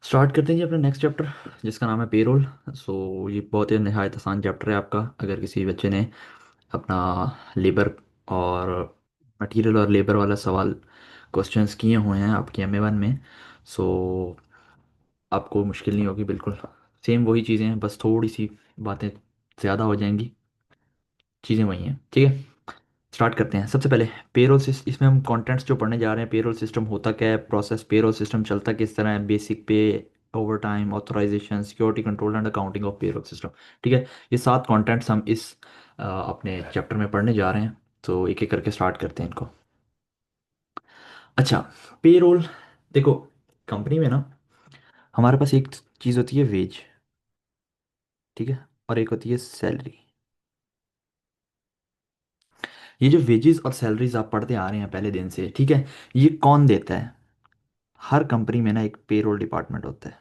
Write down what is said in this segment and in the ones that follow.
Start करते हैं जी अपना नेक्स्ट चैप्टर जिसका नाम है पेरोल। सो ये बहुत ही नहायत आसान चैप्टर है आपका। अगर किसी बच्चे ने अपना लेबर और मटेरियल और लेबर वाला सवाल क्वेश्चंस किए हुए हैं आपके एम ए 1 में, सो आपको मुश्किल नहीं होगी बिल्कुल। सेम वही चीज़ें हैं, बस थोड़ी सी बातें ज़्यादा हो जाएंगी। चीज़ें वही हैं, ठीक है। स्टार्ट करते हैं। सबसे पहले पेरोल सिस्टम, इसमें हम कंटेंट्स जो पढ़ने जा रहे हैं, पेरोल सिस्टम होता क्या है, प्रोसेस पेरोल सिस्टम चलता किस तरह है, basic pay, overtime, authorization, security control and accounting of payroll system. ठीक है। ये 7 कंटेंट्स हम इस अपने चैप्टर में पढ़ने जा रहे हैं। तो एक एक करके स्टार्ट करते हैं इनको। अच्छा, पेरोल, देखो, कंपनी में ना हमारे पास एक चीज़ होती है वेज, ठीक है, और एक होती है सैलरी। ये जो वेजेस और सैलरीज आप पढ़ते आ रहे हैं पहले दिन से, ठीक है, ये कौन देता है? हर कंपनी में ना एक पेरोल डिपार्टमेंट होता है,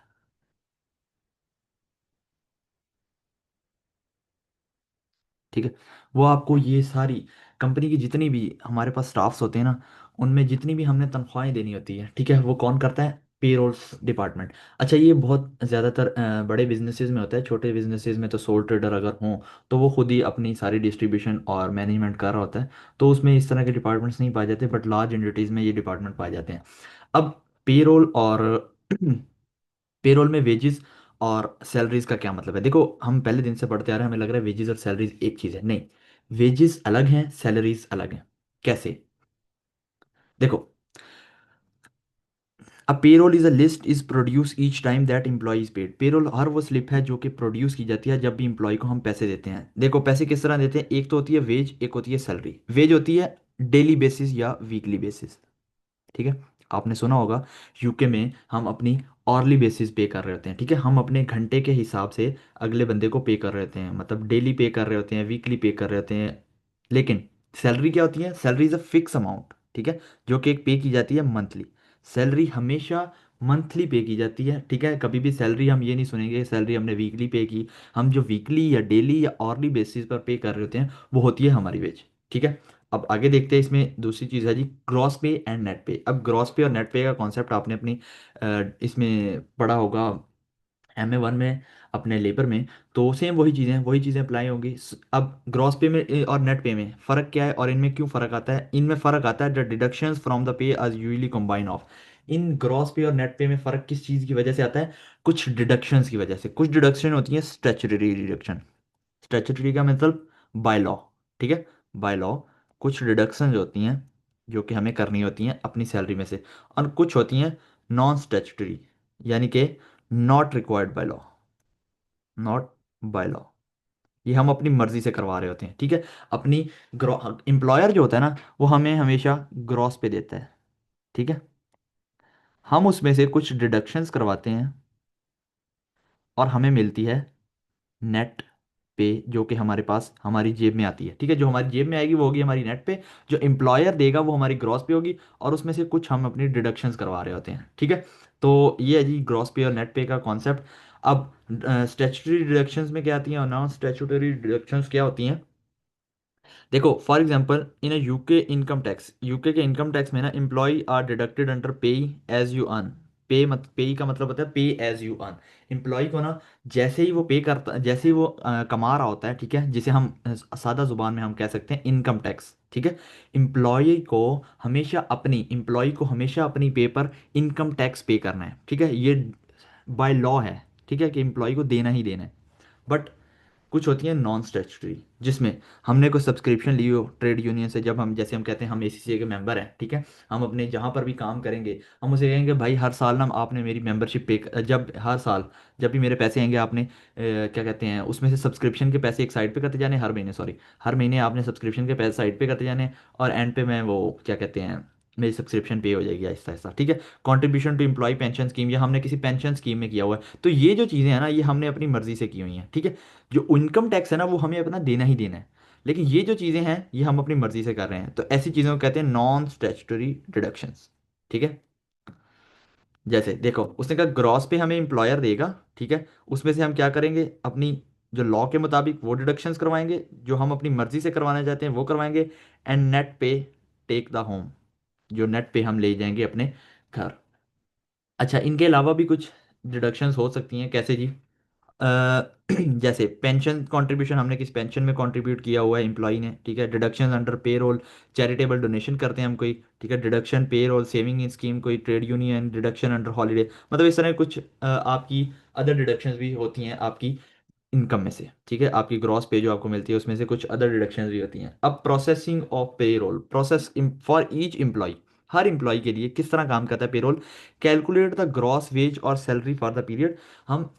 ठीक है। वो आपको ये सारी कंपनी की जितनी भी हमारे पास स्टाफ्स होते हैं ना, उनमें जितनी भी हमने तनख्वाहें देनी होती है, ठीक है, वो कौन करता है? Payrolls department. अच्छा, ये बहुत ज़्यादातर बड़े बिजनेसेस में होता है। छोटे बिजनेसेस में तो सोल ट्रेडर अगर हों तो वो खुद ही अपनी सारी डिस्ट्रीब्यूशन और मैनेजमेंट कर रहा होता है, तो उसमें इस तरह के डिपार्टमेंट्स नहीं पाए जाते, बट लार्ज एंटिटीज़ में ये डिपार्टमेंट पाए जाते हैं। अब पेरोल और पेरोल में वेजेस और सैलरीज का क्या मतलब है? देखो, हम पहले दिन से पढ़ते आ रहे हैं, हमें लग रहा है वेजेस और सैलरीज एक चीज़ है। नहीं, वेजेस अलग हैं, सैलरीज अलग हैं। कैसे? देखो, a payroll is a list is produce each time that employ is paid. Payroll हर वो स्लिप है जो कि प्रोड्यूस की जाती है जब भी एम्प्लॉय को हम पैसे देते हैं। देखो, पैसे किस तरह देते हैं, एक तो होती है वेज, एक होती है सैलरी। वेज होती है डेली बेसिस या वीकली बेसिस, ठीक है। आपने सुना होगा यूके में हम अपनी ऑर्ली बेसिस पे कर रहे होते हैं, ठीक है, हम अपने घंटे के हिसाब से अगले बंदे को पे कर रहे होते हैं, मतलब डेली पे कर रहे होते हैं, वीकली पे कर रहे होते हैं। लेकिन सैलरी क्या होती है? Salary is a fix amount, ठीक है, जो कि एक पे की जाती है मंथली। सैलरी हमेशा मंथली पे की जाती है, ठीक है। कभी भी सैलरी हम ये नहीं सुनेंगे सैलरी हमने वीकली पे की। हम जो वीकली या डेली या ऑर्ली बेसिस पर पे कर रहे होते हैं वो होती है हमारी वेज, ठीक है। अब आगे देखते हैं, इसमें दूसरी चीज़ है जी, ग्रॉस पे एंड नेट पे। अब ग्रॉस पे और नेट पे का कॉन्सेप्ट आपने अपनी इसमें पढ़ा होगा एम ए 1 में, अपने लेबर में। तो सेम वही चीज़ें अप्लाई होंगी। अब ग्रॉस पे में और नेट पे में फ़र्क क्या है और इनमें क्यों फ़र्क आता है? इनमें फ़र्क आता है the deductions from the pay are usually combine of. In gross pay और नेट पे में फ़र्क किस चीज़ की वजह से आता है? कुछ डिडक्शंस की वजह से। कुछ डिडक्शन होती है स्टैच्यूटरी डिडक्शन। स्टैट्यूटरी का मतलब बाय लॉ, ठीक है, बाय लॉ। कुछ डिडक्शंस होती हैं जो कि हमें करनी होती हैं अपनी सैलरी में से, और कुछ होती हैं नॉन स्टैट्यूटरी, यानी कि not required by law, not by law. ये हम अपनी मर्जी से करवा रहे होते हैं, ठीक है। अपनी एम्प्लॉयर जो होता है ना, वो हमें हमेशा ग्रॉस पे देता है, ठीक है। हम उसमें से कुछ डिडक्शंस करवाते हैं और हमें मिलती है नेट पे, जो कि हमारे पास हमारी जेब में आती है, ठीक है। जो हमारी जेब में आएगी वो होगी हमारी नेट पे, जो एम्प्लॉयर देगा वो हमारी ग्रॉस पे होगी, और उसमें से कुछ हम अपनी डिडक्शंस करवा रहे होते हैं, ठीक है। तो ये है जी ग्रॉस पे और नेट पे का कॉन्सेप्ट। अब स्टैट्यूटरी डिडक्शंस में क्या आती हैं और नॉन स्टैट्यूटरी डिडक्शंस क्या होती हैं? देखो, for example in a UK income tax, UK के इनकम टैक्स में ना एम्प्लॉय आर डिडक्टेड अंडर पे एज यू अर्न। पे का मतलब होता है पे एज यू अर्न। एम्प्लॉय को ना जैसे ही वो पे करता, जैसे ही वो कमा रहा होता है, ठीक है, जिसे हम सादा जुबान में हम कह सकते हैं इनकम टैक्स, ठीक है। एम्प्लॉय को हमेशा अपनी पे पर इनकम टैक्स पे करना है, ठीक है। ये बाय लॉ है, ठीक है, कि एम्प्लॉय को देना ही देना है। बट कुछ होती हैं नॉन स्टैट्यूटरी, जिसमें हमने कोई सब्सक्रिप्शन ली हो ट्रेड यूनियन से, जब हम, जैसे हम कहते हैं हम एसीसीए के मेंबर हैं, ठीक है, हम अपने जहाँ पर भी काम करेंगे हम उसे कहेंगे भाई हर साल ना आपने मेरी मेंबरशिप पे, जब हर साल जब भी मेरे पैसे आएंगे आपने क्या कहते हैं उसमें से सब्सक्रिप्शन के पैसे एक साइड पे करते जाने, हर महीने, सॉरी, हर महीने आपने सब्सक्रिप्शन के पैसे साइड पे करते जाने, और एंड पे मैं वो क्या कहते हैं मेरी सब्सक्रिप्शन पे हो जाएगी आहिस्ता आहिस्ता, ठीक है। Contribution to employee pension scheme, या हमने किसी पेंशन स्कीम में किया हुआ है, तो ये जो चीज़ें हैं ना ये हमने अपनी मर्जी से की हुई हैं, ठीक है। जो इनकम टैक्स है ना वो हमें अपना देना ही देना है, लेकिन ये जो चीज़ें हैं ये हम अपनी मर्जी से कर रहे हैं, तो ऐसी चीज़ों को कहते हैं नॉन स्टैट्यूटरी डिडक्शंस, ठीक है। जैसे देखो, उसने कहा ग्रॉस पे हमें एम्प्लॉयर देगा, ठीक है, उसमें से हम क्या करेंगे, अपनी जो लॉ के मुताबिक वो डिडक्शंस करवाएंगे, जो हम अपनी मर्जी से करवाना चाहते हैं वो करवाएंगे। एंड नेट पे टेक द होम, जो नेट पे हम ले जाएंगे अपने घर। अच्छा, इनके अलावा भी कुछ डिडक्शंस हो सकती हैं, कैसे जी? अ, जैसे पेंशन कंट्रीब्यूशन, हमने किस पेंशन में कंट्रीब्यूट किया हुआ है एम्प्लॉय ने, ठीक है, डिडक्शन अंडर पे रोल, चैरिटेबल डोनेशन करते हैं हम कोई, ठीक है, डिडक्शन पे रोल सेविंग इन स्कीम कोई trade union, deduction under holiday, मतलब इस तरह कुछ आपकी अदर डिडक्शंस भी होती हैं आपकी इनकम में से, ठीक है, आपकी ग्रॉस पे जो आपको मिलती है उसमें से कुछ अदर डिडक्शंस भी होती हैं। अब processing of payroll, process for each employee, हर एम्प्लॉय के लिए किस तरह काम करता है payroll? Calculate the gross wage और सैलरी फॉर द पीरियड, हम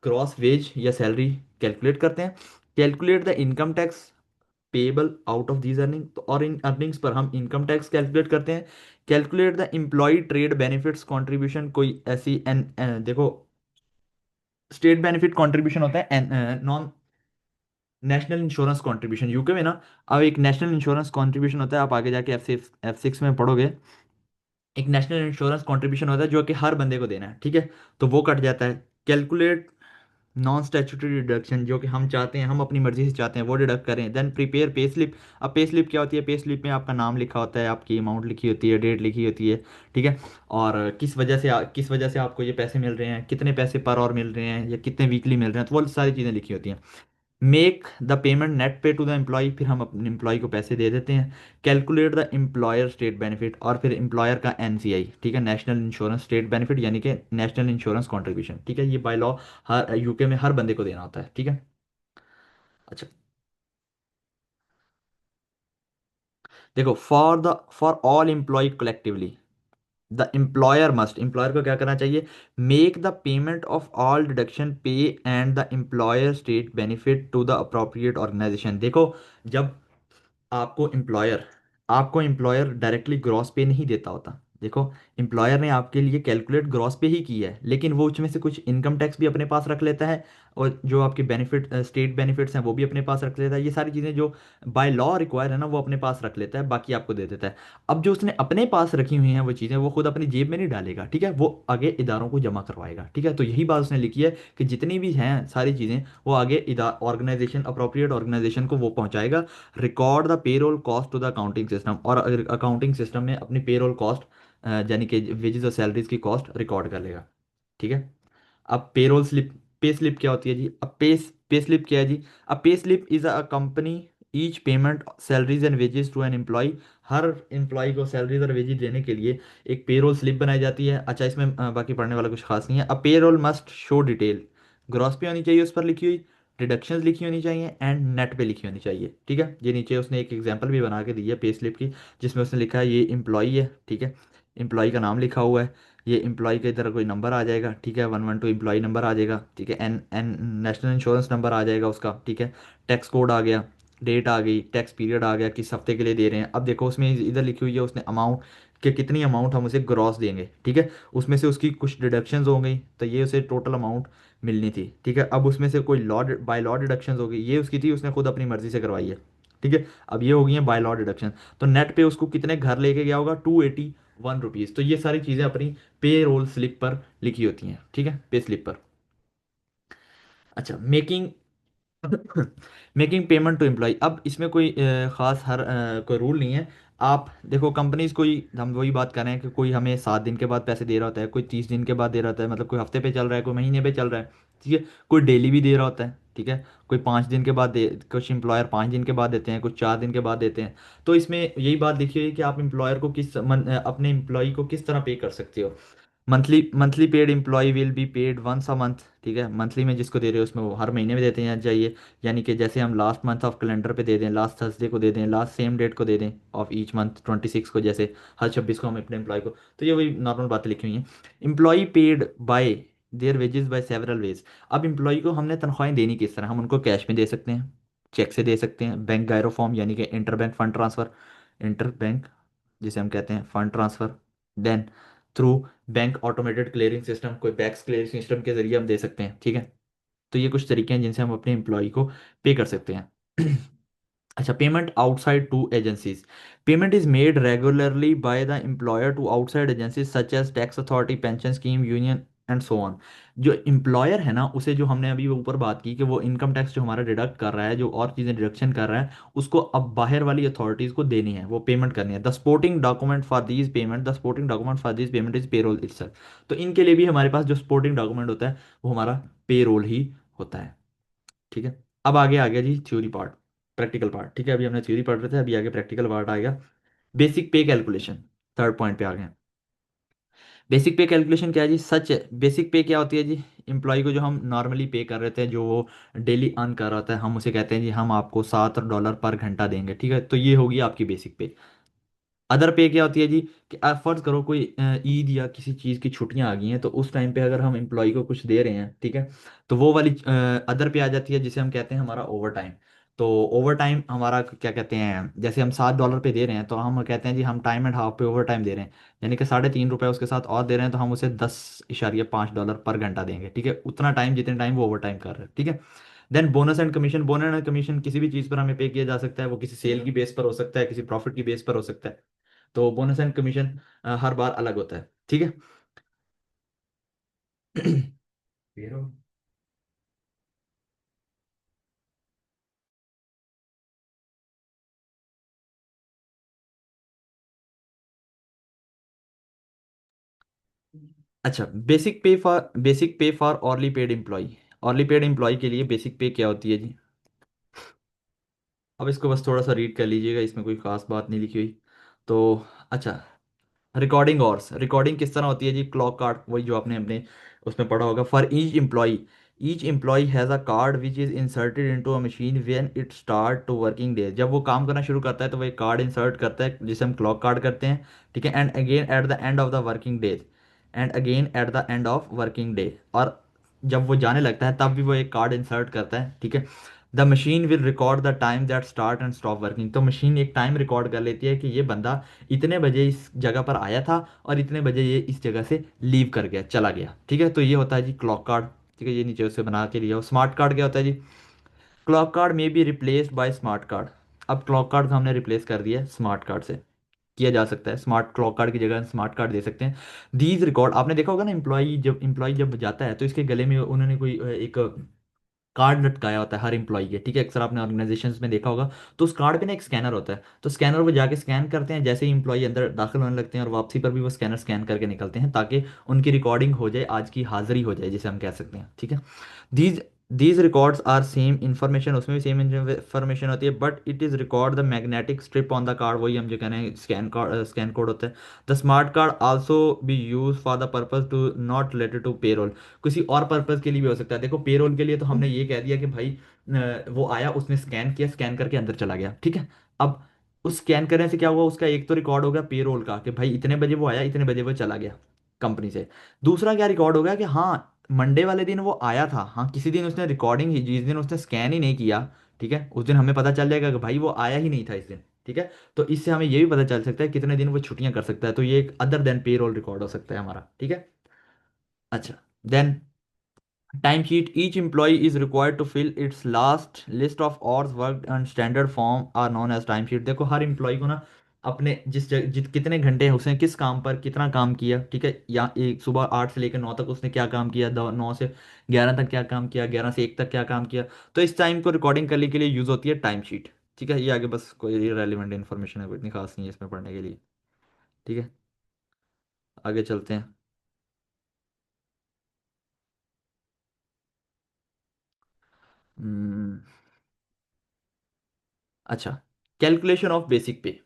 ग्रॉस वेज या सैलरी कैलकुलेट करते हैं। Calculate the income tax payable out of these earning, तो और इन अर्निंग्स पर हम इनकम टैक्स कैलकुलेट करते हैं। Calculate the employee trade benefits contribution, कोई ऐसी देखो, स्टेट बेनिफिट कंट्रीब्यूशन होता है known national insurance contribution UK में ना। अब एक नेशनल इंश्योरेंस कंट्रीब्यूशन होता है, आप आगे जाके F6 में पढ़ोगे, एक नेशनल इंश्योरेंस कंट्रीब्यूशन होता है जो कि हर बंदे को देना है, ठीक है, तो वो कट जाता है। कैलकुलेट नॉन स्टैट्यूटरी डिडक्शन, जो कि हम चाहते हैं, हम अपनी मर्जी से चाहते हैं वो डिडक्ट करें। Then prepare pay slip. अब पे स्लिप क्या होती है? पे स्लिप में आपका नाम लिखा होता है, आपकी अमाउंट लिखी होती है, डेट लिखी होती है, ठीक है, और किस वजह से आपको ये पैसे मिल रहे हैं, कितने पैसे पर आवर मिल रहे हैं, या कितने वीकली मिल रहे हैं, तो वो सारी चीज़ें लिखी होती हैं। मेक द पेमेंट नेट पे टू द एम्प्लॉय, फिर हम अपने एम्प्लॉय को पैसे दे देते हैं। Calculate the employer state benefit, और फिर एम्प्लॉयर का एनसीआई, ठीक है, नेशनल इंश्योरेंस स्टेट बेनिफिट, यानी कि नेशनल इंश्योरेंस कॉन्ट्रीब्यूशन, ठीक है, ये बाय लॉ हर यूके में हर बंदे को देना होता है, ठीक है। अच्छा, देखो, for all employ collectively, the employer must, employer को क्या करना चाहिए? Make the payment of all deduction pay and the employer state benefit to the appropriate organisation. देखो, जब आपको एम्प्लॉयर डायरेक्टली ग्रॉस पे नहीं देता होता, देखो, एम्प्लॉयर ने आपके लिए कैलकुलेट ग्रॉस पे ही की है, लेकिन वो उसमें से कुछ इनकम टैक्स भी अपने पास रख लेता है, और जो आपके बेनिफिट स्टेट बेनिफिट्स हैं वो भी अपने पास रख लेता है, ये सारी चीज़ें जो बाय लॉ रिक्वायर है ना वो अपने पास रख लेता है, बाकी आपको दे देता है। अब जो उसने अपने पास रखी हुई हैं वो चीज़ें वो खुद अपनी जेब में नहीं डालेगा, ठीक है, वो आगे इदारों को जमा करवाएगा, ठीक है, तो यही बात उसने लिखी है कि जितनी भी हैं सारी चीज़ें वो आगे इदार ऑर्गेनाइजेशन, अप्रोप्रिएट ऑर्गेनाइजेशन को वो पहुंचाएगा। Record the payroll cost to the accounting system, और अगर अकाउंटिंग सिस्टम में अपनी पेरोल कॉस्ट यानी कि वेजेस और सैलरीज की कॉस्ट रिकॉर्ड कर लेगा, ठीक है। अब पेरोल स्लिप, पे स्लिप क्या होती है जी? अब पे स्लिप क्या है जी? अब pay slip is a company each payment salaries and wages to an employee, हर एम्प्लॉय को सैलरीज और वेजेस देने के लिए एक पेरोल स्लिप बनाई जाती है। अच्छा, इसमें बाकी पढ़ने वाला कुछ खास नहीं है। अब payroll must show detail, gross पे होनी चाहिए उस पर लिखी हुई, डिडक्शंस लिखी होनी चाहिए, एंड नेट पे लिखी होनी चाहिए, ठीक है। ये नीचे उसने एक एग्जांपल भी बना के दी है पे स्लिप की, जिसमें उसने लिखा है ये एम्प्लॉय है, ठीक है, एम्प्लॉय का नाम लिखा हुआ है, ये एम्प्लॉय के इधर कोई नंबर आ जाएगा, ठीक है, 112 एम्प्लॉय नंबर आ जाएगा, ठीक है, N N national insurance number आ जाएगा उसका, ठीक है, टैक्स कोड आ गया, डेट आ गई, टैक्स पीरियड आ गया, किस हफ्ते के लिए दे रहे हैं। अब देखो उसमें इधर लिखी हुई है उसने अमाउंट, कि कितनी अमाउंट हम उसे ग्रॉस देंगे, ठीक है, उसमें से उसकी कुछ डिडक्शंस हो गई, तो ये उसे टोटल अमाउंट मिलनी थी, ठीक है। अब उसमें से कोई लॉ बाय लॉ डिडक्शंस हो गई, ये उसकी थी, उसने खुद अपनी मर्जी से करवाई है, ठीक है। अब ये हो गई है बाय लॉ डिडक्शन, तो नेट पे उसको कितने घर लेके गया होगा? 281 रुपीज़। तो ये सारी चीज़ें अपनी पे रोल स्लिप पर लिखी होती हैं, ठीक है, पे स्लिप पर। अच्छा, making making payment to employee, अब इसमें कोई खास कोई रूल नहीं है। आप देखो, कंपनीज कोई, हम वही बात कर रहे हैं कि कोई हमें 7 दिन के बाद पैसे दे रहा होता है, कोई 30 दिन के बाद दे रहा होता है, मतलब कोई हफ्ते पे चल रहा है, कोई महीने पे चल रहा है, ठीक है, कोई डेली भी दे रहा होता है, ठीक है, कोई 5 दिन के बाद दे, कुछ एम्प्लॉयर 5 दिन के बाद देते हैं, कुछ 4 दिन के बाद देते हैं। तो इसमें यही बात लिखी हुई है कि आप एम्प्लॉयर को अपने एम्प्लॉय को किस तरह पे कर सकते हो। Monthly paid employee will be paid once a month, ठीक है, मंथली में जिसको दे रहे हो उसमें वो हर महीने में देते हैं चाहिए, यानी कि जैसे हम लास्ट मंथ ऑफ कैलेंडर पे दे दें, लास्ट थर्सडे को दे दें, लास्ट सेम डेट को दे दें ऑफ ईच मंथ, 26 को, जैसे हर 26 को हम अपने एम्प्लॉय को, तो ये वही नॉर्मल बातें लिखी हुई हैं। Employee paid by their wages by several wage, अब एम्प्लॉय को हमने तनख्वाहें देनी किस तरह? हम उनको कैश में दे सकते हैं, चेक से दे सकते हैं, बैंक गायरो फॉर्म यानी कि inter bank fund transfer, inter bank जिसे हम कहते हैं fund transfer, then through bank automated clearing system, कोई बैक्स क्लियरिंग सिस्टम के जरिए हम दे सकते हैं, ठीक है। तो ये कुछ तरीके हैं जिनसे हम अपने एम्प्लॉय को पे कर सकते हैं। अच्छा, payment outside to agencies, payment is made regularly by the employer to outside agencies such as tax authority, pension scheme, union, and so on. जो एम्प्लॉयर है ना, उसे जो हमने अभी ऊपर बात की कि वो इनकम टैक्स जो हमारा डिडक्ट कर रहा है, जो और चीज़ें डिडक्शन कर रहा है, उसको अब बाहर वाली अथॉरिटीज़ को देनी है, वो पेमेंट करनी है। The supporting document for these payment, the supporting document for these payment is payroll itself. तो इनके लिए भी हमारे पास जो सपोर्टिंग डॉक्यूमेंट होता है वो हमारा पेरोल ही होता है। ठीक है। अब आगे आ गया जी थ्योरी पार्ट, प्रैक्टिकल पार्ट। ठीक है, अभी हमने थ्योरी पढ़ रहे थे, अभी आगे प्रैक्टिकल पार्ट आएगा। बेसिक पे कैलकुलेशन, थर्ड पॉइंट पे आ गए। बेसिक पे कैलकुलेशन क्या है जी? सच है, बेसिक पे क्या होती है जी? एम्प्लॉय को जो हम नॉर्मली पे कर रहे थे, जो वो डेली अर्न कर रहा था, हम उसे कहते हैं जी हम आपको $7 पर घंटा देंगे। ठीक है, तो ये होगी आपकी बेसिक पे। अदर पे क्या होती है जी? कि आप फर्ज करो कोई ईद या किसी चीज़ की छुट्टियां आ गई हैं, तो उस टाइम पे अगर हम एम्प्लॉय को कुछ दे रहे हैं, ठीक है, तो वो वाली अदर पे आ जाती है, जिसे हम कहते हैं हमारा ओवर टाइम। तो ओवर टाइम हमारा क्या कहते हैं, जैसे हम $7 पे दे रहे हैं, तो हम कहते हैं जी हम टाइम एंड हाफ पे ओवर टाइम दे रहे हैं, यानी कि ₹3.5 उसके साथ और दे रहे हैं, तो हम उसे $10.5 पर घंटा देंगे। ठीक है, उतना टाइम जितने टाइम वो ओवर टाइम कर रहे हैं। ठीक है। Then bonus and commission, bonus and commission किसी भी चीज़ पर हमें पे किया जा सकता है, वो किसी सेल की बेस पर हो सकता है, किसी प्रॉफिट की बेस पर हो सकता है। तो बोनस एंड कमीशन हर बार अलग होता है। ठीक है। Pero- अच्छा, basic pay for hourly paid employee. Hourly paid employee के लिए बेसिक पे क्या होती है जी? अब इसको बस थोड़ा सा रीड कर लीजिएगा, इसमें कोई खास बात नहीं लिखी हुई। तो अच्छा, रिकॉर्डिंग ऑर्स, रिकॉर्डिंग किस तरह होती है जी? क्लॉक कार्ड, वही जो आपने अपने उसमें पढ़ा होगा। For each employee has a card which is inserted into a machine when it start to working day. जब वो काम करना शुरू करता है तो वो एक कार्ड इंसर्ट करता है, जिसे हम क्लॉक कार्ड करते हैं। ठीक है। And again at the end of the working day, and again at the end of working day. और जब वो जाने लगता है तब भी वो एक कार्ड इंसर्ट करता है। ठीक है। The machine will record the time that start and stop working. तो मशीन एक टाइम रिकॉर्ड कर लेती है कि ये बंदा इतने बजे इस जगह पर आया था और इतने बजे ये इस जगह से लीव कर गया, चला गया। ठीक है, तो ये होता है जी क्लॉक कार्ड। ठीक है, ये नीचे उसे बना के लिया हो। स्मार्ट कार्ड क्या होता है जी? क्लॉक कार्ड में be replaced by smart card. अब क्लॉक कार्ड को हमने रिप्लेस कर दिया स्मार्ट कार्ड से, किया जा सकता है। स्मार्ट क्लॉक कार्ड की जगह स्मार्ट कार्ड दे सकते हैं। दीज रिकॉर्ड, आपने देखा होगा ना, एम्प्लॉय जब जाता है तो इसके गले में उन्होंने कोई एक कार्ड लटकाया होता है हर एम्प्लॉय के। ठीक है, अक्सर आपने ऑर्गेनाइजेशंस में देखा होगा। तो उस कार्ड पे ना एक स्कैनर होता है, तो स्कैनर वो जाके स्कैन करते हैं, जैसे ही एम्प्लॉय अंदर दाखिल होने लगते हैं, और वापसी पर भी वो स्कैनर स्कैन करके निकलते हैं, ताकि उनकी रिकॉर्डिंग हो जाए, आज की हाजिरी हो जाए, जिसे हम कह सकते हैं। ठीक है। These these records are same information, उसमें भी सेम इन्फॉर्मेशन होती है, but it is record the magnetic strip on the card, वही हम जो कह रहे हैं स्कैन कोड होता है। The smart card also be use for the purpose to not related to payroll. किसी और पर्पज के लिए भी हो सकता है। देखो, पेरोल के लिए तो हमने ये कह दिया कि भाई वो आया, उसने स्कैन किया, स्कैन करके अंदर चला गया। ठीक है। अब उस स्कैन करने से क्या हुआ, उसका एक तो रिकॉर्ड होगा पेरोल का, कि भाई इतने बजे वो आया, इतने बजे वो चला गया कंपनी से। दूसरा क्या रिकॉर्ड होगा कि हाँ, मंडे वाले दिन वो आया था, हाँ किसी दिन उसने रिकॉर्डिंग ही, जिस दिन उसने स्कैन ही नहीं किया, ठीक है, उस दिन हमें पता चल जाएगा कि भाई वो आया ही नहीं था इस दिन। ठीक है। तो इससे हमें ये भी पता चल सकता है कितने दिन वो छुट्टियां कर सकता है, तो ये एक अदर देन पेरोल रिकॉर्ड हो सकता है हमारा। ठीक है। अच्छा, then time sheet, each employee is required to fill its last list of hours worked and standard form are known as time sheet. देखो, हर एम्प्लॉय को ना अपने कितने घंटे हैं, उसने किस काम पर कितना काम किया, ठीक है, या एक सुबह 8 से लेकर 9 तक उसने क्या काम किया, 9 से 11 तक क्या काम किया, 11 से 1 तक क्या काम किया, तो इस टाइम को रिकॉर्डिंग करने के लिए यूज होती है टाइम शीट। ठीक है, ये आगे बस कोई रेलिवेंट इन्फॉर्मेशन है, कोई इतनी खास नहीं है इसमें पढ़ने के लिए। ठीक है, आगे चलते हैं। हम्म, अच्छा, कैलकुलेशन ऑफ बेसिक पे,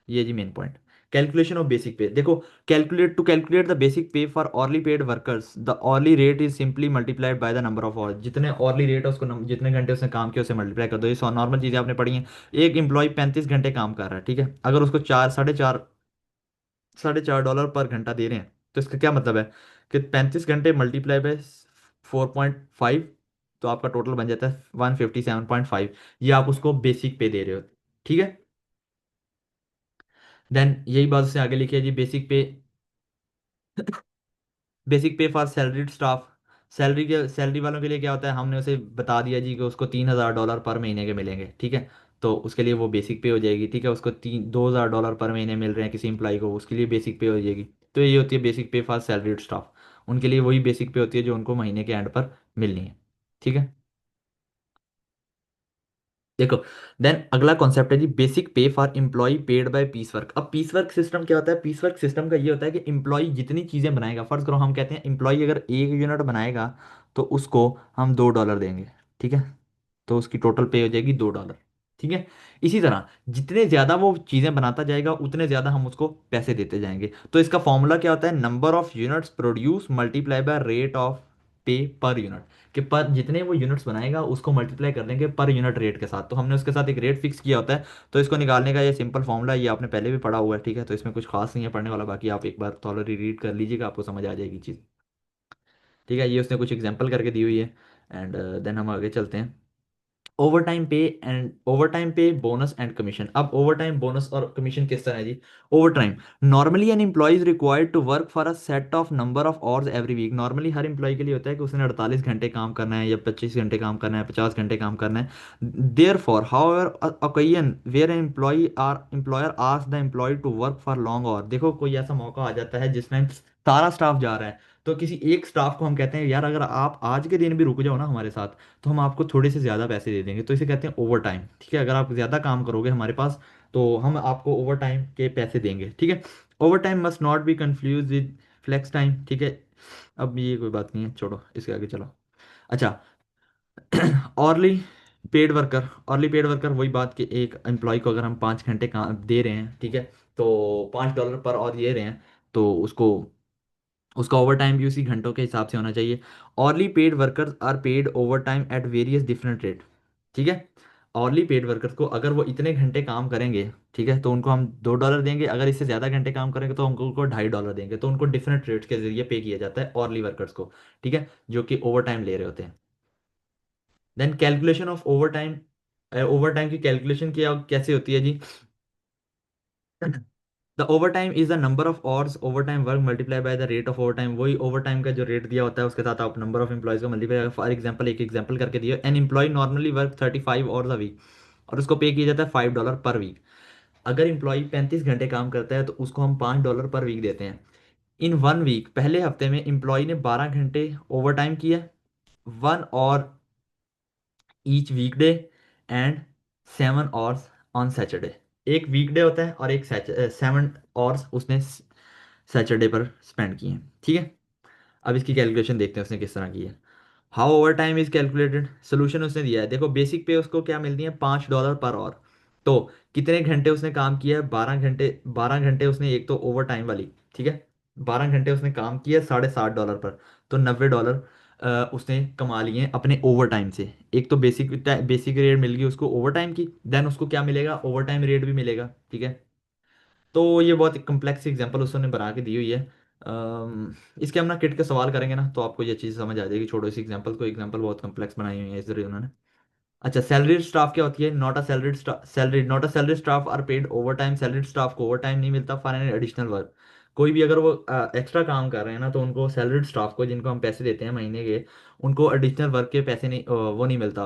ये जी main point. Calculation of basic pay, देखो, calculate the basic pay for hourly paid workers, the hourly rate is simply multiplied by the number of hours. जितने ऑर्ली रेट है उसको जितने घंटे उसने काम किया उसे मल्टीप्लाई कर दो। ये नॉर्मल चीजें आपने पढ़ी हैं। एक एम्प्लॉय 35 घंटे काम कर रहा है, ठीक है, अगर उसको चार साढ़े चार डॉलर पर घंटा दे रहे हैं, तो इसका क्या मतलब है कि 35 घंटे मल्टीप्लाई बाय 4.5, तो आपका टोटल बन जाता है 157.5। ये आप उसको बेसिक पे दे रहे हो। ठीक है। देन यही बात उसने आगे लिखी है जी, basic pay for salaried staff. Salary वालों के लिए क्या होता है, हमने उसे बता दिया जी कि उसको $3,000 पर महीने के मिलेंगे। ठीक है, तो उसके लिए वो बेसिक पे हो जाएगी। ठीक है, उसको 2,000 डॉलर पर महीने मिल रहे हैं किसी एम्प्लॉय को, उसके लिए बेसिक पे हो जाएगी। तो ये होती है basic pay for salaried staff. उनके लिए वही बेसिक पे होती है जो उनको महीने के एंड पर मिलनी है। ठीक है। देखो, देन अगला कॉन्सेप्ट है जी basic pay for employee paid by piece work. अब पीस वर्क सिस्टम क्या होता है? पीस वर्क सिस्टम का ये होता है कि एम्प्लॉय जितनी चीज़ें बनाएगा, फर्ज करो हम कहते हैं एम्प्लॉय अगर 1 यूनिट बनाएगा तो उसको हम $2 देंगे। ठीक है। तो उसकी टोटल पे हो जाएगी $2। ठीक है। इसी तरह जितने ज़्यादा वो चीज़ें बनाता जाएगा उतने ज़्यादा हम उसको पैसे देते जाएंगे। तो इसका फॉर्मूला क्या होता है? Number of units produce multiply by rate of पे पर यूनिट। कि पर जितने वो यूनिट्स बनाएगा उसको मल्टीप्लाई कर देंगे पर यूनिट रेट के साथ। तो हमने उसके साथ एक रेट फिक्स किया होता है। तो इसको निकालने का ये सिंपल फॉर्मूला, ये आपने पहले भी पढ़ा हुआ है। ठीक है। तो इसमें कुछ खास नहीं है पढ़ने वाला, बाकी आप एक बार थोड़ा रीड कर लीजिएगा, आपको समझ आ जाएगी चीज़। ठीक है। ये उसने कुछ एग्जांपल करके दी हुई है। एंड देन हम आगे चलते हैं। Overtime pay bonus and commission. अब ओवर टाइम बोनस और कमीशन किस तरह है जी? Overtime, normally an employ is required to work for a set of number of hours every week. Normally हर एम्प्लॉय के लिए होता है कि उसने 48 घंटे काम करना है, या 25 घंटे काम करना है, 50 घंटे काम करना है। Therefore however occasion where employer ask the employee to work for long hour. देखो, कोई ऐसा मौका आ जाता है जिसमें सारा स्टाफ जा रहा है, तो किसी एक स्टाफ को हम कहते हैं यार अगर आप आज के दिन भी रुक जाओ ना हमारे साथ, तो हम आपको थोड़े से ज़्यादा पैसे दे देंगे। तो इसे कहते हैं ओवर टाइम। ठीक है। अगर आप ज़्यादा काम करोगे हमारे पास तो हम आपको ओवर टाइम के पैसे देंगे। ठीक है। Overtime must not be confuse with flex time. ठीक है। अब ये कोई बात नहीं है, छोड़ो, इसके आगे चलो। अच्छा, hourly paid worker. Hourly paid worker वही बात कि एक एम्प्लॉय को अगर हम 5 घंटे काम दे रहे हैं, ठीक है, तो $5 पर और दे रहे हैं, तो उसको उसका ओवर टाइम भी उसी घंटों के हिसाब से होना चाहिए। Hourly paid workers are paid overtime at various different rate. ठीक है। ऑरली पेड वर्कर्स को अगर वो इतने घंटे काम करेंगे, ठीक है, तो उनको हम $2 देंगे। अगर इससे ज़्यादा घंटे काम करेंगे तो हम उनको $2.5 देंगे। तो उनको डिफरेंट रेट्स के जरिए पे किया जाता है ऑरली वर्कर्स को। ठीक है। जो कि ओवर टाइम ले रहे होते हैं। Then calculation of overtime. Overtime की कैलकुलेशन क्या कैसे होती है जी? The overtime is the number of hours overtime work multiply by the rate of overtime. वही ओवर टाइम का जो रेट दिया होता है उसके साथ आप नंबर ऑफ एम्प्लॉयज को मल्टीप्लाई। फॉर एग्जांपल, एक एग्जांपल करके दिया, an employ normally work 35 hours a week, और उसको पे किया जाता है $5 पर वीक। अगर एम्प्लॉय 35 घंटे काम करता है तो उसको हम $5 पर वीक देते हैं। इन 1 वीक, पहले हफ्ते में एम्प्लॉय ने 12 घंटे ओवर टाइम किया, 1 और each weekday, and 7 hours on Saturday. एक वीकडे होता है और एक 7 आवर्स उसने सैटरडे पर स्पेंड किए हैं। ठीक है। अब इसकी कैलकुलेशन देखते हैं उसने किस तरह की है। How over time is calculated? Solution उसने दिया है। देखो, बेसिक पे उसको क्या मिलती है? $5 पर आवर। तो कितने घंटे उसने काम किया है? 12 घंटे। 12 घंटे उसने, एक तो ओवर टाइम वाली, ठीक है, 12 घंटे उसने काम किया $60 पर, तो $90 उसने कमा लिए अपने ओवर टाइम से। एक तो बेसिक रेट मिल गई उसको ओवर टाइम की, देन उसको क्या मिलेगा? ओवर टाइम रेट भी मिलेगा। ठीक है। तो ये बहुत कम्प्लेक्स एग्जांपल उसने बना के दी हुई है। इसके हम ना किट के सवाल करेंगे ना तो आपको ये चीज़ समझ आ जाएगी। छोड़ो इस एग्जांपल को, एग्जांपल बहुत कम्प्लेक्स बनाई हुई है इस तरह उन्होंने। अच्छा, सैलरीड स्टाफ क्या होती है? Not a salaried staff are paid overtime. Salaried staff को ओवर टाइम नहीं मिलता फॉर एनी एडिशनल वर्क। कोई भी अगर वो एक्स्ट्रा काम कर रहे हैं ना, तो उनको सैलरीड स्टाफ को, जिनको हम पैसे देते हैं महीने के, उनको एडिशनल वर्क के पैसे नहीं, वो नहीं मिलता,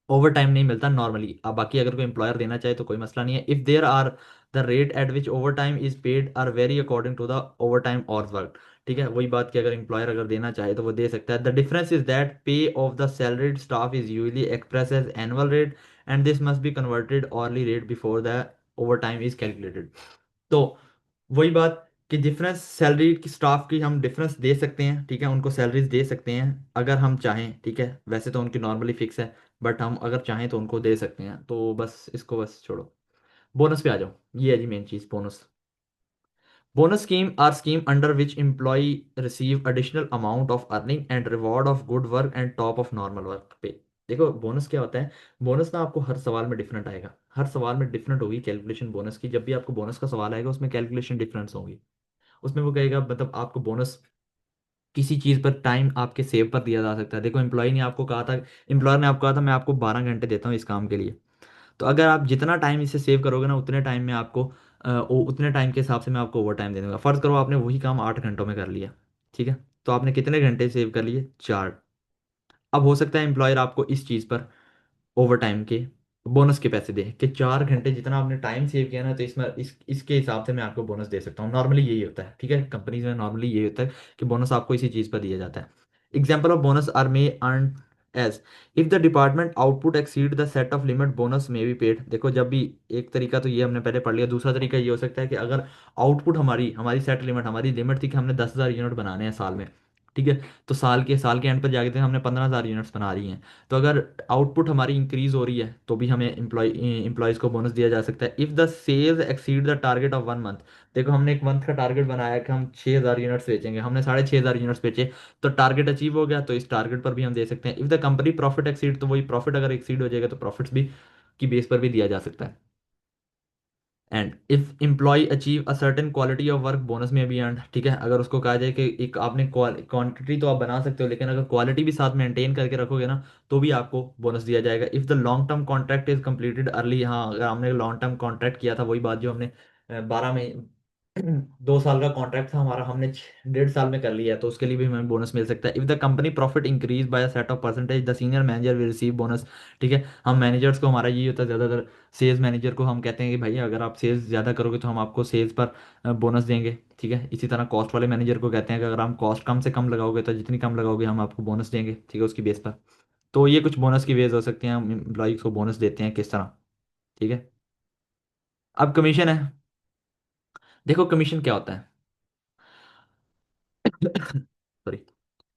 ओवर टाइम नहीं मिलता नॉर्मली। अब बाकी अगर कोई एम्प्लॉयर देना चाहे तो कोई मसला नहीं है। If there are, the rate at which overtime is paid are vary according to the overtime और वर्क। ठीक है। वही बात कि अगर एम्प्लॉयर अगर देना चाहे तो वो दे सकता है। The difference is that pay of the salaried staff is usually express as annual rate, and this must be converted hourly rate before the overtime is calculated. तो वही बात कि डिफरेंस सैलरी की स्टाफ की हम difference दे सकते हैं। ठीक है। उनको सैलरीज दे सकते हैं अगर हम चाहें। ठीक है। वैसे तो उनकी नॉर्मली फिक्स है, बट हम अगर चाहें तो उनको दे सकते हैं। तो बस इसको बस छोड़ो, बोनस पे आ जाओ। ये है जी मेन चीज़, bonus. Bonus scheme are scheme under which employ receive additional amount of earning and reward of good work and top of normal work pay. देखो, बोनस क्या होता है? बोनस ना आपको हर सवाल में डिफरेंट आएगा। हर सवाल में डिफरेंट होगी कैलकुलेशन बोनस की। जब भी आपको बोनस का सवाल आएगा उसमें कैलकुलेशन डिफरेंस होगी। उसमें वो कहेगा मतलब आपको बोनस किसी चीज़ पर, टाइम आपके सेव पर दिया जा सकता है। देखो, एम्प्लॉय ने आपको कहा था, एम्प्लॉयर ने आपको कहा था मैं आपको 12 घंटे देता हूँ इस काम के लिए। तो अगर आप जितना टाइम इसे सेव करोगे ना, उतने टाइम में आपको उतने टाइम के हिसाब से मैं आपको ओवर टाइम दे दूंगा। फर्ज करो आपने वही काम 8 घंटों में कर लिया, ठीक है, तो आपने कितने घंटे सेव कर लिए? 4। अब हो सकता है एम्प्लॉयर आपको इस चीज़ पर ओवर टाइम के बोनस के पैसे दें कि 4 घंटे जितना आपने टाइम सेव किया ना, तो इसमें इसके हिसाब से मैं आपको बोनस दे सकता हूँ। नॉर्मली यही होता है, ठीक है, कंपनीज में नॉर्मली यही होता है कि बोनस आपको इसी चीज़ पर दिया जाता है। Example of bonus are may earn as, if the department output exceed the set of limit bonus may be paid. देखो जब भी, एक तरीका तो ये हमने पहले पढ़ लिया, दूसरा तरीका ये हो सकता है कि अगर आउटपुट हमारी हमारी सेट लिमिट, हमारी लिमिट थी कि हमने 10,000 यूनिट बनाने हैं साल में, ठीक है, तो साल के एंड पर जाके थे हमने 15,000 यूनिट्स बना रही हैं। तो अगर आउटपुट हमारी इंक्रीज हो रही है तो भी हमें एम्प्लॉयज़ को बोनस दिया जा सकता है। If the sales exceed the target of 1 month, देखो हमने एक मंथ का टारगेट बनाया कि हम 6,000 यूनिट्स बेचेंगे, हमने 6,500 यूनिट्स बेचे, तो टारगेट अचीव हो गया, तो इस टारगेट पर भी हम दे सकते हैं। If the company profit exceed, तो वही प्रॉफिट अगर एक्सीड हो जाएगा तो प्रॉफिट्स भी की बेस पर भी दिया जा सकता है। And if employee achieve a certain quality of work bonus may be earn, ठीक है, अगर उसको कहा जाए कि एक आपने क्वांटिटी तो आप बना सकते हो लेकिन अगर क्वालिटी भी साथ मेंटेन करके रखोगे ना, तो भी आपको बोनस दिया जाएगा। If the long term contract is completed early, हाँ अगर हमने लॉन्ग टर्म कॉन्ट्रैक्ट किया था, वही बात जो हमने 12 में 2 साल का कॉन्ट्रैक्ट था हमारा, हमने 1.5 साल में कर लिया है, तो उसके लिए भी हमें बोनस मिल सकता है। If the company profit increase by set of percentage the senior manager will receive bonus, ठीक है, हम मैनेजर्स को, हमारा ये होता है ज़्यादातर, सेल्स मैनेजर को हम कहते हैं कि भाई अगर आप सेल्स ज़्यादा करोगे तो हम आपको सेल्स पर बोनस देंगे, ठीक है। इसी तरह कॉस्ट वाले मैनेजर को कहते हैं कि अगर हम कॉस्ट कम से कम लगाओगे तो जितनी कम लगाओगे हम आपको बोनस देंगे, ठीक है, उसकी बेस पर। तो ये कुछ बोनस की वेज हो सकती हैं, हम एम्प्लॉयज़ को बोनस देते हैं किस तरह, ठीक है। अब कमीशन है। देखो कमीशन क्या होता है, sorry,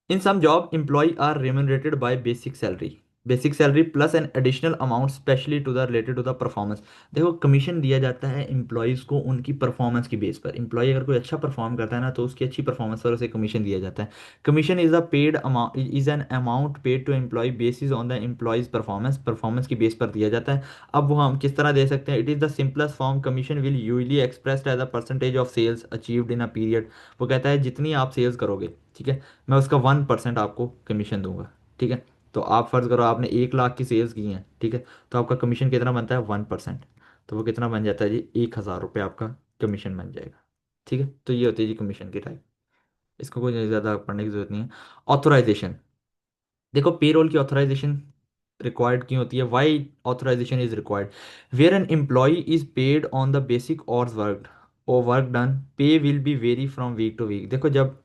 In some job, employee are remunerated by basic salary plus an additional amount specially to the related to the performance। देखो कमीशन दिया जाता है एम्प्लॉयज़ को उनकी परफॉर्मेंस की बेस पर। एम्प्लॉय अगर कोई अच्छा परफॉर्म करता है ना, तो उसकी अच्छी परफॉर्मेंस पर उसे कमीशन दिया जाता है। Commission is a paid amount, is an amount paid to employee basis on the employees performance, performance की बेस पर दिया जाता है। अब वो हम किस तरह दे सकते हैं, it is the simplest form, commission will usually expressed as a percentage of sales achieved in a period. वो कहता है जितनी आप सेल्स करोगे, ठीक है, मैं उसका 1% आपको कमीशन दूंगा, ठीक है। तो आप फर्ज करो आपने 1 लाख की सेल्स की हैं, ठीक है, तो आपका कमीशन कितना बनता है, 1%। तो वो कितना बन जाता है जी, 1,000 रुपये आपका कमीशन बन जाएगा, ठीक है। तो ये होती है जी कमीशन की टाइप, इसको कोई ज़्यादा पढ़ने की जरूरत नहीं है। ऑथोराइजेशन, देखो पेरोल की ऑथराइजेशन रिक्वायर्ड क्यों होती है, why authorisation is required, where an employ is paid on the basic hours work or work done, pay will be vary from week to week. देखो जब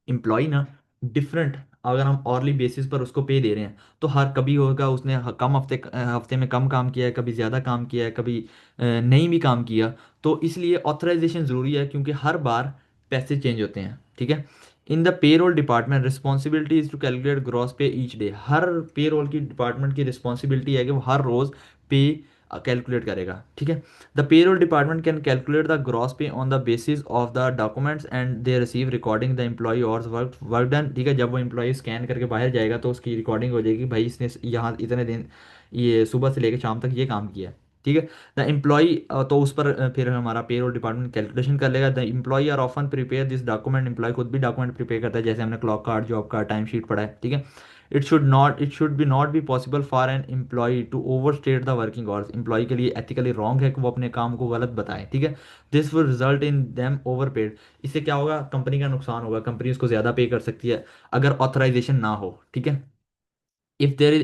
एम्प्लॉय ना डिफरेंट, अगर हम ऑर्ली बेसिस पर उसको पे दे रहे हैं, तो हर कभी होगा उसने कम हफ्ते में कम काम किया है, कभी ज़्यादा काम किया है, कभी नहीं भी काम किया। तो इसलिए ऑथराइजेशन ज़रूरी है क्योंकि हर बार पैसे चेंज होते हैं, ठीक है। In the payroll department responsibility is to calculate gross pay each day, हर पेरोल की डिपार्टमेंट की रिस्पॉन्सिबिलिटी है कि वो हर रोज़ पे कैलकुलेट करेगा, ठीक है। The payroll department can calculate the gross pay on the basis of the documents and they receive recording the employ or work done, ठीक है। जब वो एम्प्लॉय स्कैन करके बाहर जाएगा तो उसकी रिकॉर्डिंग हो जाएगी, भाई इसने यहाँ इतने दिन, ये सुबह से लेकर शाम तक ये काम किया है, ठीक है। द एम्प्लॉय, तो उस पर फिर हमारा पेरोल डिपार्टमेंट कैलकुलेशन कर लेगा। The employee are often prepare this document, employee खुद भी डॉक्यूमेंट प्रिपेयर करता है, जैसे हमने clock card, job card, time sheet पढ़ा है, ठीक है। It should be not be possible for an employee to overstate the working hours, employee के लिए एथिकली रॉन्ग है कि वो अपने काम को गलत बताए, ठीक है। This will result in them overpaid, इससे क्या होगा, कंपनी का नुकसान होगा, कंपनी उसको ज्यादा पे कर सकती है अगर ऑथराइजेशन ना हो, ठीक है। If there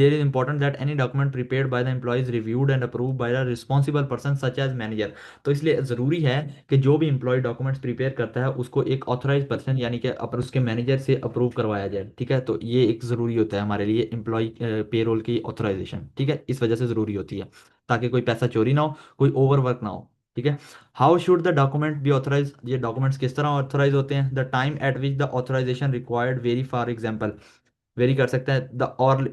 is important that any document prepared by the employee is reviewed and approved by a responsible person such as manager, तो इसलिए ज़रूरी है कि जो भी एम्प्लॉय डॉक्यूमेंट्स प्रिपेयर करता है उसको एक ऑथराइज पर्सन यानी कि अपन उसके मैनेजर से अप्रूव करवाया जाए, ठीक है। तो ये एक ज़रूरी होता है हमारे लिए एम्प्लॉय पेरोल की ऑथराइजेशन, ठीक है, इस वजह से ज़रूरी होती है ताकि कोई पैसा चोरी ना हो, कोई ओवरवर्क ना हो, ठीक है। How should the document be authorise, ये डॉक्यूमेंट्स किस तरह ऑथराइज होते हैं, the time at which the authorisation required vary, for example vary कर सकते हैं, the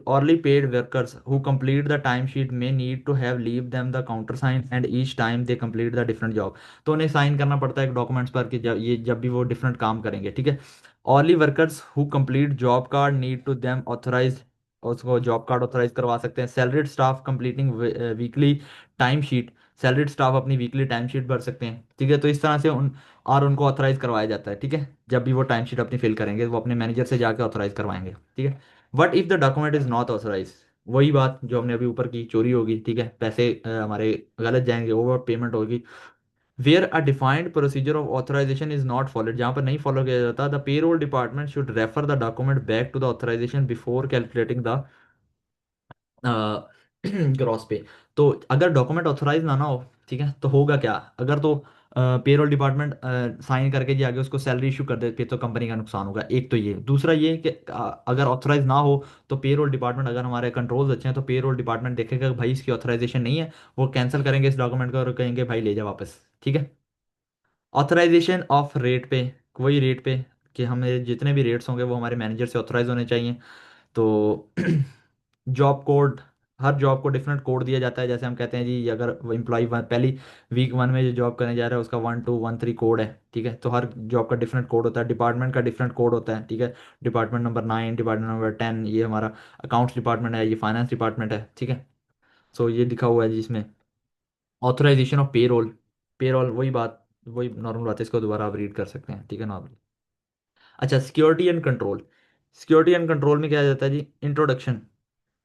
orally paid workers who complete the time sheet may need to have leave them the counter sign and each time they complete the different job, तो उन्हें sign करना पड़ता है documents पर कि जब भी वो डिफरेंट काम करेंगे, ठीक है। orally workers who complete job card need to them authorize, उसको जॉब कार्ड ऑथराइज करवा सकते हैं। Salaried staff completing weekly time sheet, salaried staff अपनी वीकली टाइम शीट भर सकते हैं, ठीक है। तो इस तरह से उनको ऑथराइज करवाया जाता है, ठीक है। जब भी वो टाइम शीट अपनी फिल करेंगे वो अपने मैनेजर से जाकर ऑथराइज करवाएंगे, ठीक है। But if the document is not authorise, वही बात जो हमने अभी ऊपर की, चोरी होगी, ठीक है, पैसे हमारे गलत जाएंगे, ओवर पेमेंट होगी, where a defined procedure of authorisation is not followed, जहाँ पर नहीं फॉलो किया जाता, the payroll department should refer the document back to the authorisation before calculating the gross pay. तो अगर डॉक्यूमेंट ऑथराइज ना ना हो, ठीक है, तो होगा क्या, अगर तो पेरोल डिपार्टमेंट साइन करके जी आगे उसको सैलरी इशू कर दे, फिर तो कंपनी का नुकसान होगा। एक तो ये, दूसरा ये कि अगर ऑथराइज ना हो तो पेरोल डिपार्टमेंट, अगर हमारे कंट्रोल्स अच्छे हैं तो पेरोल डिपार्टमेंट देखेगा कि भाई इसकी ऑथराइजेशन नहीं है, वो कैंसिल करेंगे इस डॉक्यूमेंट को और कहेंगे भाई ले जा वापस, ठीक है। ऑथराइजेशन ऑफ रेट पे, वही रेट पे, कि हमें जितने भी रेट्स होंगे वो हमारे मैनेजर से ऑथराइज होने चाहिए। तो जॉब कोड, हर जॉब को डिफरेंट कोड दिया जाता है। जैसे हम कहते हैं जी अगर वो एम्प्लॉय पहली वीक 1 में जो जॉब करने जा रहा है उसका 1213 कोड है, ठीक है। तो हर जॉब का डिफरेंट कोड होता है, डिपार्टमेंट का डिफरेंट कोड होता है, ठीक है। डिपार्टमेंट नंबर 9, डिपार्टमेंट नंबर 10, ये हमारा अकाउंट्स डिपार्टमेंट है, ये फाइनेंस डिपार्टमेंट है, ठीक है। सो ये लिखा हुआ है जिसमें ऑथराइजेशन ऑफ पेरोल। पेरोल वही बात, वही नॉर्मल बात है, इसको दोबारा आप रीड कर सकते हैं, ठीक है, नॉर्मल। अच्छा, security and control. Security and control में क्या आ जाता है जी, introduction.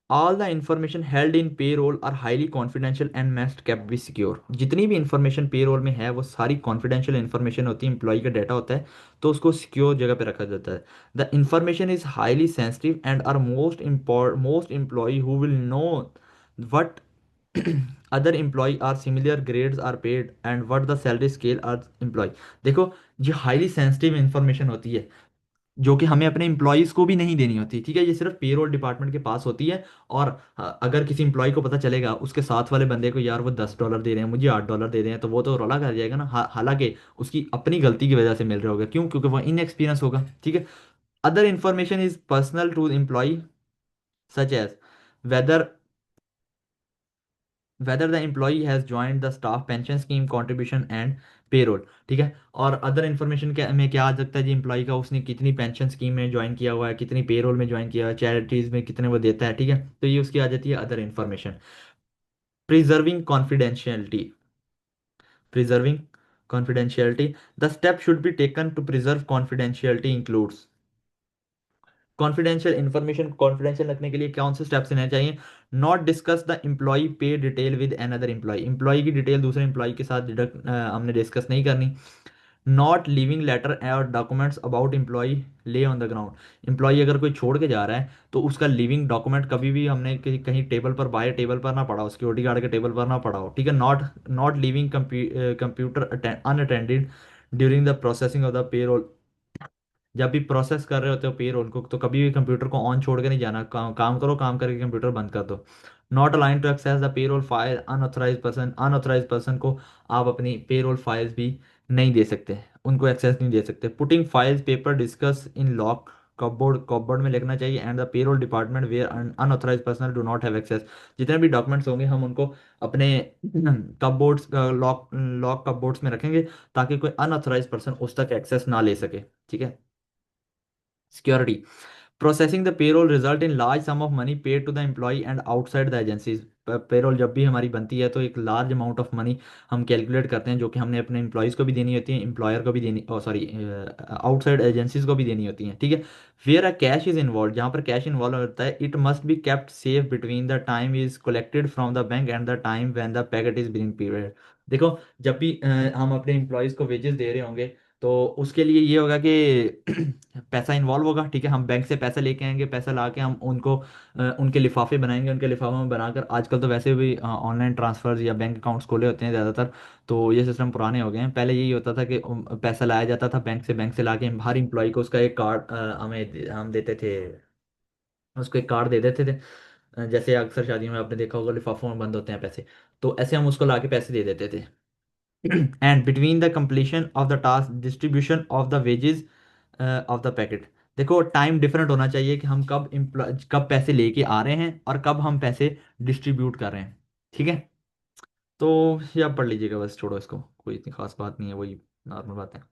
All the information held in payroll are highly confidential and must kept be secure. जितनी भी इंफॉर्मेशन पे रोल में है वो सारी कॉन्फिडेंशियल इंफॉर्मेशन होती है, इंप्लॉई का डाटा होता है, तो उसको सिक्योर जगह पे रखा जाता है। The information is highly sensitive and are most employee who will know what other employee are similar grades are paid and what the salary scale are employee. देखो, जो हाईली सेंसिटिव इंफॉर्मेशन होती है, जो कि हमें अपने एम्प्लॉयज़ को भी नहीं देनी होती, ठीक है, ये सिर्फ पेरोल डिपार्टमेंट के पास होती है। और अगर किसी एम्प्लॉय को पता चलेगा उसके साथ वाले बंदे को यार वो $10 दे रहे हैं, मुझे $8 दे रहे हैं, तो वो तो रोला कर जाएगा ना। हालांकि उसकी अपनी गलती की वजह से मिल रहा होगा, क्यों, क्योंकि वो इनएक्सपीरियंस होगा, ठीक है। Other information is personal to employee such as whether whether the employee has joined the staff pension scheme contribution and payroll, ठीक है। और अदर इन्फॉर्मेशन के में क्या आ सकता है जी, एम्प्लॉय का उसने कितनी पेंशन स्कीम में ज्वाइन किया हुआ है, कितनी पेरोल में ज्वाइन किया हुआ है, चैरिटीज में कितने वो देता है, ठीक है। तो ये उसकी आ जाती है other information. Preserving confidentiality. Preserving confidentiality, the step should be taken to preserve confidentiality includes. Confidential information confidential रखने के लिए कौन से स्टेप्स लेने चाहिए। Not discuss the employee pay detail with another employee. Employee की डिटेल दूसरे एम्प्लॉय के साथ हमने डिस्कस नहीं करनी। नॉट लिविंग लेटर और documents about employee lie on the ground. Employee अगर कोई छोड़ के जा रहा है तो उसका लिविंग डॉक्यूमेंट कभी भी हमने कहीं टेबल पर, बाहर टेबल पर ना पड़ा हो, सिक्योरिटी गार्ड के टेबल पर ना पड़ा हो, ठीक है। Not not living computer unattended during the processing of the payroll. जब भी प्रोसेस कर रहे होते हो पेरोल को तो कभी भी कंप्यूटर को ऑन छोड़ के नहीं जाना, काम करो, काम करके कंप्यूटर बंद कर दो। Not allowing to access the payroll file unauthorise person को आप अपनी पेरोल फाइल्स भी नहीं दे सकते, उनको एक्सेस नहीं दे सकते। Putting files paper discs in lock cupboard, cupboard में लिखना चाहिए। And the payroll department where unauthorise person do not have access. जितने भी डॉक्यूमेंट्स होंगे हम उनको अपने कपबोर्ड्स, लॉक लॉक कपबोर्ड्स में रखेंगे, ताकि कोई अनऑथराइज पर्सन उस तक एक्सेस ना ले सके, ठीक है। Security, processing the payroll result in large sum of money paid to the employee and outside the agencies. Payroll जब भी हमारी बनती है तो एक लार्ज अमाउंट ऑफ मनी हम कैलकुलेट करते हैं, जो कि हमने अपने एम्प्लॉयज़ को भी देनी होती है, एम्प्लॉयर को भी देनी, सॉरी, आउटसाइड एजेंसीज को भी देनी होती हैं, ठीक है। Where a cash is involve, जहाँ पर कैश इन्वॉल्व होता है, it must be kept safe between the time is collected from the bank and the time when the packet is being period. देखो, जब भी हम अपने एम्प्लॉयज़ को वेजेस दे रहे होंगे तो उसके लिए ये होगा कि पैसा इन्वॉल्व होगा, ठीक है। हम बैंक से पैसा लेके आएंगे, पैसा ला के हम उनको उनके लिफाफे बनाएंगे, उनके लिफाफों में बनाकर, आजकल तो वैसे भी ऑनलाइन ट्रांसफर्स या बैंक अकाउंट्स खोले होते हैं ज़्यादातर, तो ये सिस्टम पुराने हो गए हैं। पहले यही होता था कि पैसा लाया जाता था बैंक से लाके हर एम्प्लॉय को उसका एक कार्ड हम देते थे, उसको एक कार्ड दे देते थे। जैसे अक्सर शादियों में आपने देखा होगा लिफाफों में बंद होते हैं पैसे, तो ऐसे हम उसको लाके पैसे दे देते थे। And between the completion of the task distribution of the wages of the packet. देखो, टाइम डिफरेंट होना चाहिए कि हम कब पैसे लेके आ रहे हैं और कब हम पैसे डिस्ट्रीब्यूट कर रहे हैं, ठीक है। तो ये आप पढ़ लीजिएगा, बस छोड़ो इसको, कोई इतनी खास बात नहीं है, वही नॉर्मल बात है।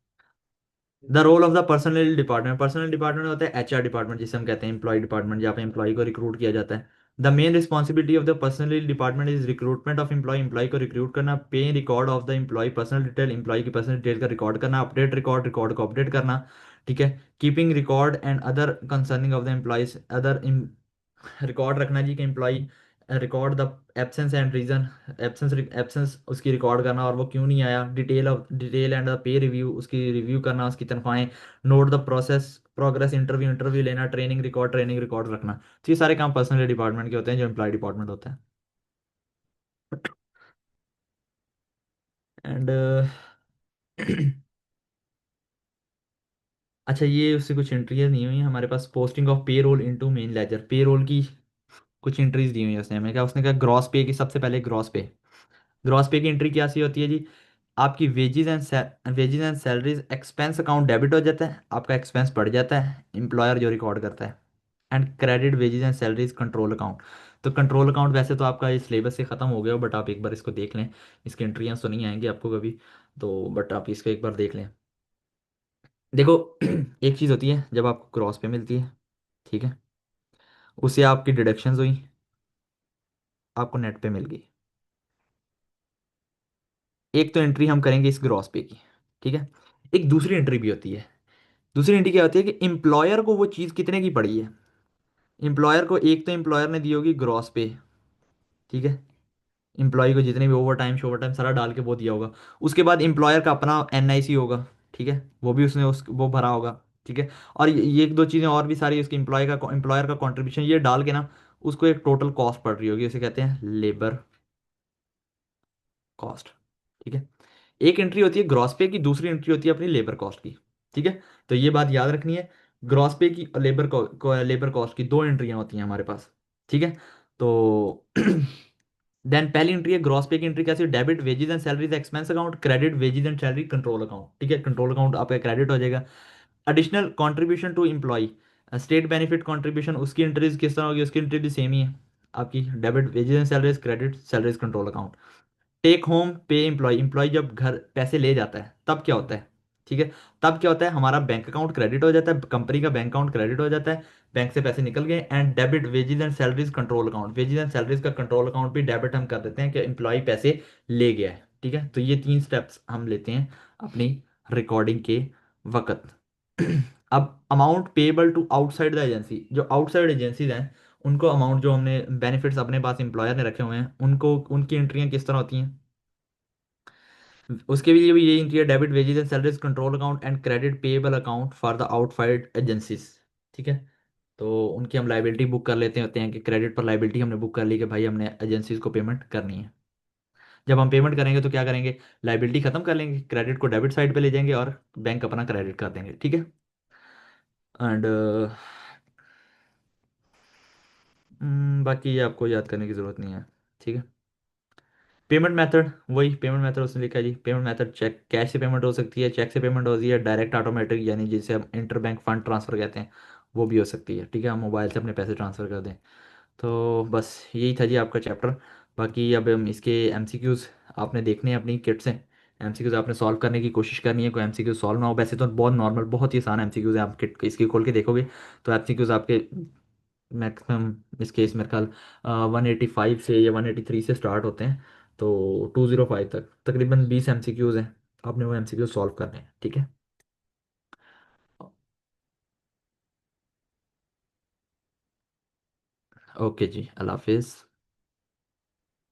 The role of the personal department. Personal department होता है एचआर डिपार्टमेंट, जिसे हम कहते हैं एम्प्लॉय डिपार्टमेंट, जहाँ पे एम्प्लॉय को रिक्रूट किया जाता है। The main responsibility of the personal department is recruitment of employee. Employee को रिक्रूट करना, pay record of the employee personal detail, employee की पर्सनल डिटेल का रिकॉर्ड करना, अपडेट रिकॉर्ड को अपडेट करना, ठीक है। Keeping record and other concerning of the employees, other record रखना जी कि employee, record the absence and reason, absence उसकी रिकॉर्ड करना और वो क्यों नहीं आया। Detail and the pay review, उसकी रिव्यू करना, उसकी तनख्वाहें। Note the process progress, interview लेना, ट्रेनिंग रिकॉर्ड रखना। तो ये सारे काम पर्सनल डिपार्टमेंट के होते हैं जो एम्प्लॉय डिपार्टमेंट होता है। एंड अच्छा, ये उससे कुछ एंट्रियाँ नहीं हुई हैं हमारे पास। पोस्टिंग ऑफ पे रोल इनटू मेन लेजर, पे रोल की कुछ एंट्रीज दी हुई है उसने हमें। क्या उसने कहा, ग्रॉस पे की सबसे पहले ग्रॉस पे। ग्रॉस पे की एंट्री क्या सी होती है जी? आपकी wages and salaries expense account debit हो जाता है, आपका एक्सपेंस बढ़ जाता है, एम्प्लॉयर जो रिकॉर्ड करता है। And credit wages and salaries control account. तो कंट्रोल अकाउंट वैसे तो आपका इस सिलेबस से खत्म हो गया हो, बट आप एक बार इसको देख लें। इसकी एंट्रियाँ तो नहीं आएंगी आपको कभी, तो बट आप इसको एक बार देख लें। देखो एक चीज़ होती है जब आपको क्रॉस पे मिलती है, ठीक है, उससे आपकी डिडक्शंस हुई, आपको नेट पे मिल गई। एक तो एंट्री हम करेंगे इस ग्रॉस पे की, ठीक है। एक दूसरी एंट्री भी होती है। दूसरी एंट्री क्या होती है कि एम्प्लॉयर को वो चीज़ कितने की पड़ी है। एम्प्लॉयर को एक तो एम्प्लॉयर ने दी होगी ग्रॉस पे, ठीक है। एम्प्लॉय को जितने भी ओवर टाइम सारा डाल के वो दिया होगा। उसके बाद एम्प्लॉयर का अपना एनआईसी होगा, ठीक है, वो भी उसने वो भरा होगा, ठीक है। और ये एक दो चीज़ें और भी सारी उसके एम्प्लॉयर का कंट्रीब्यूशन ये डाल के ना, उसको एक टोटल कॉस्ट पड़ रही होगी, उसे कहते हैं लेबर कॉस्ट, ठीक है। एक एंट्री होती है ग्रॉस पे की, दूसरी एंट्री होती है अपनी लेबर कॉस्ट की, ठीक है। तो ये बात याद रखनी है, ग्रॉस पे की और लेबर कॉस्ट की दो एंट्रियां होती हैं हमारे पास, ठीक है। तो देन पहली एंट्री है ग्रॉस पे की एंट्री कैसी? Debit wages and salaries expense account, credit wages and salary control account, ठीक है। कंट्रोल अकाउंट आपका क्रेडिट हो जाएगा। Additional contribution to employee, state benefit contribution, उसकी एंट्रीज किस तरह होगी? उसकी एंट्री भी सेम ही है आपकी, debit wages and salaries, credit salaries control account. Take home pay employee, employee जब घर पैसे ले जाता है तब क्या होता है, ठीक है। तब क्या होता है, हमारा बैंक अकाउंट क्रेडिट हो जाता है, कंपनी का बैंक अकाउंट क्रेडिट हो जाता है, बैंक से पैसे निकल गए। And debit wages and salaries control account, wages and salaries का कंट्रोल अकाउंट भी डेबिट हम कर देते हैं कि एम्प्लॉय पैसे ले गया है, ठीक है। तो ये तीन स्टेप्स हम लेते हैं अपनी रिकॉर्डिंग के वक्त। अब amount payable to outside the agency, जो आउटसाइड एजेंसीज हैं उनको अमाउंट जो हमने बेनिफिट्स अपने पास एम्प्लॉयर ने रखे हुए हैं उनको, उनकी एंट्रियां किस तरह होती हैं? उसके लिए भी यही एंट्री है, debit wages and salaries control account and credit payable account for the outside agencies, ठीक है। तो उनकी हम लाइबिलिटी बुक कर लेते होते हैं कि क्रेडिट पर लाइबिलिटी हमने बुक कर ली कि भाई हमने एजेंसीज को पेमेंट करनी है। जब हम पेमेंट करेंगे तो क्या करेंगे, लाइबिलिटी खत्म कर लेंगे, क्रेडिट को डेबिट साइड पे ले जाएंगे और बैंक अपना क्रेडिट कर देंगे, ठीक है। एंड बाकी ये आपको याद करने की ज़रूरत नहीं है, ठीक है। पेमेंट मेथड, वही पेमेंट मेथड उसने लिखा है जी। पेमेंट मेथड चेक, कैश से पेमेंट हो सकती है, चेक से पेमेंट होती है, डायरेक्ट ऑटोमेटिक यानी जिसे हम इंटर बैंक फंड ट्रांसफ़र कहते हैं, वो भी हो सकती है, ठीक है। हम मोबाइल से अपने पैसे ट्रांसफ़र कर दें। तो बस यही था जी आपका चैप्टर। बाकी अब हम इसके एमसीक्यूज़ आपने देखने हैं अपनी किट से। एमसीक्यूज़ आपने सॉल्व करने की कोशिश करनी है, कोई एमसीक्यू सॉल्व ना हो। वैसे तो बहुत नॉर्मल, बहुत ही आसान एमसीक्यूज़ हैं, आप किट इसकी खोल के देखोगे तो एमसीक्यूज़ आपके मैक्सिमम इस केस मेरे ख्याल 185 से या 183 से स्टार्ट होते हैं, तो 205 तक तकरीबन 20 एमसीक्यूज़ हैं। आपने वो एमसीक्यू सॉल्व करने हैं, ठीक है। ओके जी, अल्लाह हाफिज़।